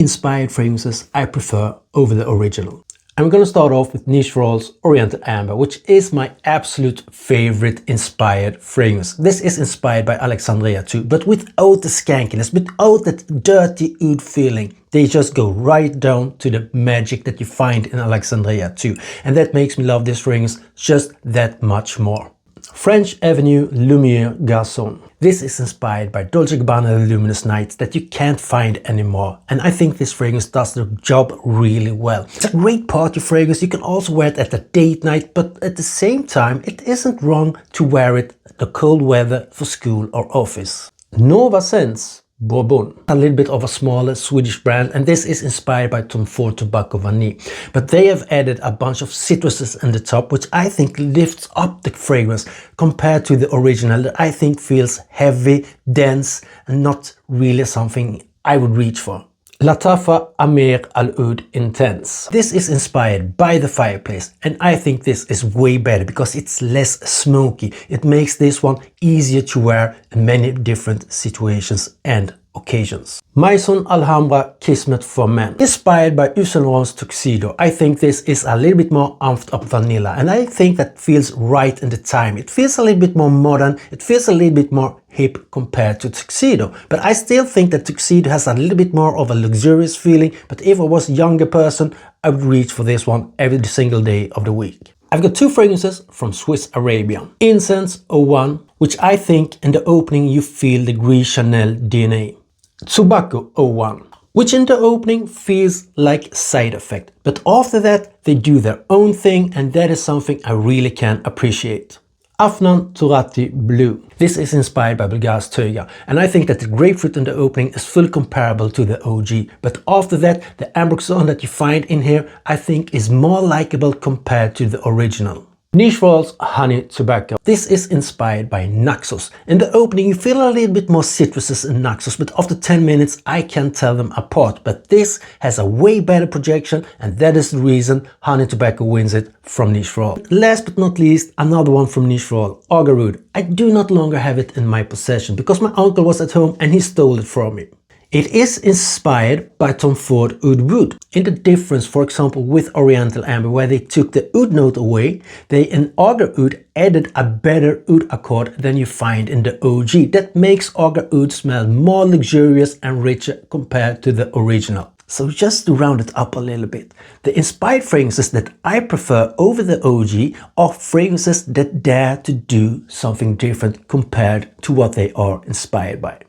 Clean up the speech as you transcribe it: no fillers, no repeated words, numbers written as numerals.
inspired fragrances I prefer over the original. I'm gonna start off with Niche Roll's Oriental Amber, which is my absolute favorite inspired fragrance. This is inspired by Alexandria too, but without the skankiness, without that dirty oud feeling. They just go right down to the magic that you find in Alexandria too. And that makes me love this fragrance just that much more. French Avenue Lumiere Garçon. This is inspired by Dolce & Gabbana Luminous Nights that you can't find anymore. And I think this fragrance does the job really well. It's a great party fragrance. You can also wear it at a date night, but at the same time, it isn't wrong to wear it in the cold weather for school or office. Nova Scents Bourbon, a little bit of a smaller Swedish brand, and this is inspired by Tom Ford Tobacco Vanille. But they have added a bunch of citruses in the top, which I think lifts up the fragrance compared to the original that I think feels heavy, dense, and not really something I would reach for. Latafa Amer Al Oud Intense. This is inspired by the fireplace, and I think this is way better because it's less smoky. It makes this one easier to wear in many different situations and occasions. Maison Alhambra Kismet for Men. Inspired by Yves Saint Laurent's Tuxedo. I think this is a little bit more amped up vanilla, and I think that feels right in the time. It feels a little bit more modern, it feels a little bit more hip compared to Tuxedo. But I still think that Tuxedo has a little bit more of a luxurious feeling, but if I was a younger person, I would reach for this one every single day of the week. I've got two fragrances from Swiss Arabia. Incense 01, which I think in the opening you feel the Gris Chanel DNA. Tobacco 01, which in the opening feels like side effect, but after that they do their own thing, and that is something I really can appreciate. Afnan Turati Blue. This is inspired by Bulgar's Teuga, and I think that the grapefruit in the opening is fully comparable to the OG, but after that the ambroxan that you find in here I think is more likable compared to the original. Niche Roll's Honey Tobacco. This is inspired by Naxos. In the opening you feel a little bit more citruses in Naxos, but after 10 minutes I can't tell them apart. But this has a way better projection, and that is the reason Honey Tobacco wins it from Niche Roll. Last but not least, another one from Niche Roll, Agar Oud. I do not longer have it in my possession because my uncle was at home and he stole it from me. It is inspired by Tom Ford Oud Wood. In the difference, for example, with Oriental Amber, where they took the oud note away, they in Agar Oud added a better oud accord than you find in the OG. That makes Agar Oud smell more luxurious and richer compared to the original. So just to round it up a little bit, the inspired fragrances that I prefer over the OG are fragrances that dare to do something different compared to what they are inspired by.